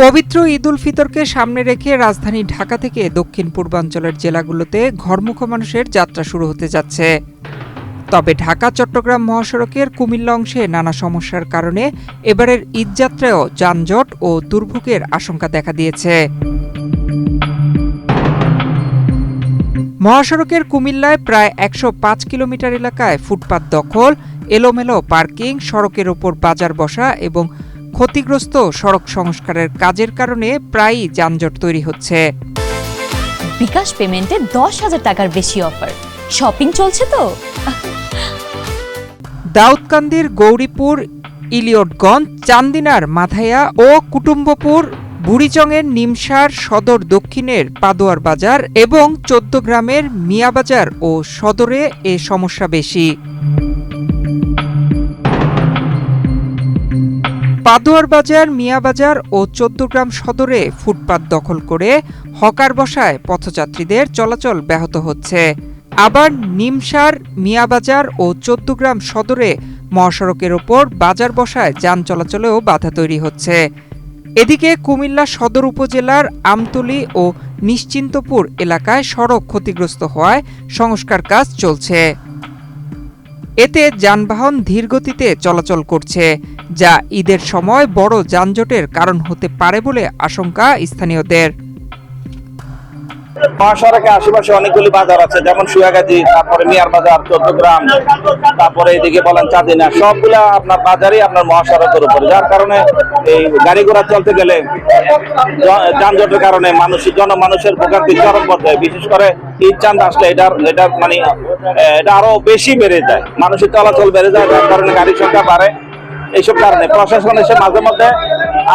পবিত্র ঈদ উল ফিতরকে সামনে রেখে রাজধানী ঢাকা থেকে দক্ষিণ পূর্বাঞ্চলের জেলাগুলোতে ঘরমুখ মানুষের যাত্রা শুরু হতে যাচ্ছে। তবে ঢাকা চট্টগ্রাম মহাসড়কের কুমিল্লা অংশে নানা সমস্যার কারণে এবারের ঈদযাত্রায়ও যানজট ও দুর্ভোগের আশঙ্কা দেখা দিয়েছে। মহাসড়কের কুমিল্লায় প্রায় ১০৫ কিলোমিটার এলাকায় ফুটপাত দখল, এলোমেলো পার্কিং, সড়কের ওপর বাজার বসা এবং ক্ষতিগ্রস্ত সড়ক সংস্কারের কাজের কারণে প্রায়ই যানজট তৈরি হচ্ছে। বিকাশ পেমেন্টে ১০,০০০ টাকার বেশি অফার, শপিং চলছে তো। দাউদকান্দির গৌরীপুর, ইলিয়টগঞ্জ, চান্দিনার মাথাইয়া ও কুটুম্বপুর, বুড়িচংয়ের নিমসার, সদর দক্ষিণের পাদোয়ার বাজার এবং ১৪ গ্রামের মিয়াবাজার ও সদরে এ সমস্যা বেশি। পাদোয়ার বাজার, মিয়াবাজার ও ১৪ গ্রাম সদরে ফুটপাত দখল করে হকার বসায় পথযাত্রীদের চলাচল ব্যাহত হচ্ছে। আবার নিমসার, মিয়াবাজার ও ১৪ গ্রাম সদরে মহাসড়কের ওপর বাজার বসায় যান চলাচলেও বাধা তৈরি হচ্ছে। এদিকে কুমিল্লা সদর উপজেলার আমতলী ও নিশ্চিন্তপুর এলাকায় সড়ক ক্ষতিগ্রস্ত হওয়ায় সংস্কার কাজ চলছে। এতে যানবাহন ধীরগতিতে চলাচল করছে, যা ঈদের সময় বড় যানজটের কারণ হতে পারে বলে আশঙ্কা স্থানীয়দের। মহাসড়কে আশেপাশে অনেকগুলি বাজার আছে, যেমন সুয়াগাজী, তারপরে মিয়ার বাজার, ১৪ গ্রাম, তারপরে এদিকে বলেন চাঁদিনা, সবগুলা আপনার বাজারই আপনার মহাসড়কের উপরে, যার কারণে এই গাড়ি ঘোড়া চলতে গেলে যানজটের কারণে জনমানুষের ভোগান্তি চরম পর্যায়ে। বিশেষ করে ঈদ চাঁদ আসলে এটা মানে এটা আরো বেশি বেড়ে যায়, মানুষের চলাচল বেড়ে যায়, যার কারণে গাড়ির সংখ্যা বাড়ে। এইসব কারণে প্রশাসন এসে মাঝে মধ্যে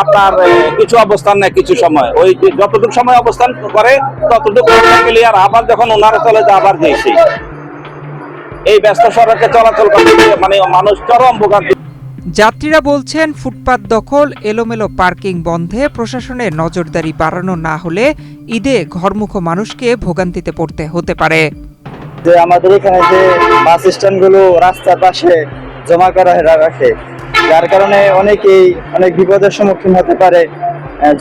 আপনার কিছু অবস্থান নেয়, কিছু সময় ওই যতটুকু সময় অবস্থান করে ততটুকু ক্লিয়ার, আবার যখন ওনারা চলে যায় আবার যেই এই ব্যস্ত সড়কে চলাচল করতে মানে মানুষ চরম ভোগান্তি। যাত্রীরা বলছেন, ফুটপাত দখল, এলোমেলো পার্কিং বন্ধে প্রশাসনের নজরদারি বাড়ানো না হলে ঈদে ঘরমুখ মানুষকে ভোগান্তিতে পড়তে হতে পারে। যে আমাদের এখানে যে বাস স্ট্যান্ডগুলো রাস্তার পাশে জমা করা রাখে, যার কারণে অনেকেই অনেক বিপদের সম্মুখীন হতে পারে।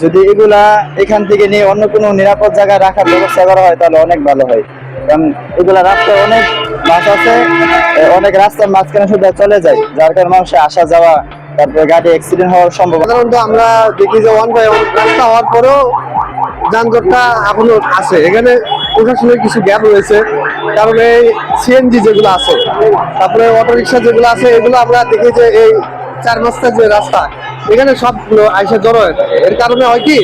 যদি এগুলা এখান থেকে নিয়ে অন্য কোনো নিরাপদ জায়গায় রাখার ব্যবস্থা করা হয় তাহলে অনেক ভালো হয়। কারণ এগুলা রাস্তায় অনেক বাস আছে, অনেক রাস্তার মাঝখানে শুধু চলে যায়, যার কারণে মানুষের আসা যাওয়া, তারপরে গাড়ি অ্যাক্সিডেন্ট হওয়ার সম্ভাবনা। সাধারণত আমরা দেখি যে ওয়ান বাই ওয়ান রাস্তা হওয়ার পরেও যানজটটা এখনো আছে। এখানে প্রশাসনের কিছু গ্যাপ রয়েছে, কারণ এই সিএনজি যেগুলো আছে, তারপরে অটোরিকশা যেগুলো আছে, এগুলো আমরা দেখি যে এই ৪ রাস্তার যে রাস্তা, এখানে সবগুলো আইসা জড়ো হয়ে থাকে। এর কারণে হয় কি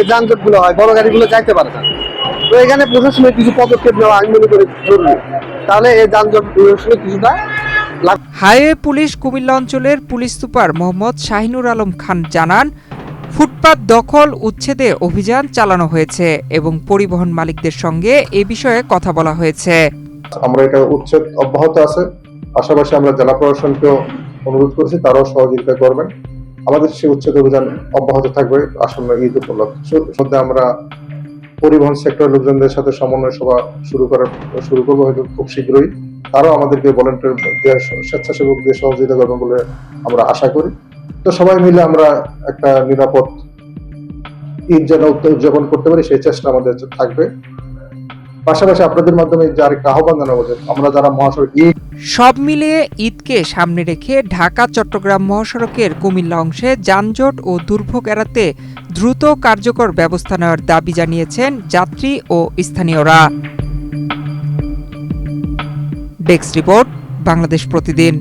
যানজট গুলো হয়, বড় গাড়িগুলো যাইতে পারে না। তো এখানে প্রশাসনের কিছু পদক্ষেপ নেওয়া আমি মনে করি জরুরি, তাহলে এই যানজট কিছুটা। হাইওয়ে পুলিশ কুমিল্লা অঞ্চলের পুলিশ সুপার মোহাম্মদ শাহিনুর আলম খান জানান, ফুটপাত দখল উচ্ছেদে অভিযান চালানো হয়েছে এবং পরিবহন মালিকদের সঙ্গে এ বিষয়ে কথা বলা হয়েছে। আমরা এটা উচ্ছেদ অব্যাহত আছে, পাশাপাশি আমরা জেলা প্রশাসনকেও অনুরোধ করেছি তারাও সহযোগিতা করবেন। আমাদের সেই উচ্ছেদ অভিযান অব্যাহত থাকবে আসন্ন ঈদ উপলক্ষে। আমরা পরিবহন সেক্টরের লোকজনদের সাথে সমন্বয় সভা শুরু করবো হয়তো খুব শীঘ্রই। তারাও আমাদেরকে ভলেন্টিয়ার স্বেচ্ছাসেবক দিয়ে সহযোগিতা করবেন বলে আমরা আশা করি। তো সবাই মিলে আমরা একটা নিরাপদ ঈদ যেন উদযাপন করতে পারি সেই চেষ্টা আমাদের থাকবে। পাশাপাশি আপনাদের মাধ্যমে যে আরেকটা আহ্বান জানাবো, আমরা যারা মহাসড়ক সব মিলিয়ে ঈদকে সামনে রেখে ঢাকা চট্টগ্রাম মহাসড়কের কুমিল্লা অংশে যানজট ও দুর্ভোগ এড়াতে দ্রুত কার্যকর ব্যবস্থা নেওয়ার দাবি জানিয়েছেন যাত্রী ও স্থানীয়রা। ডেস্ক রিপোর্ট, বাংলাদেশ প্রতিদিন।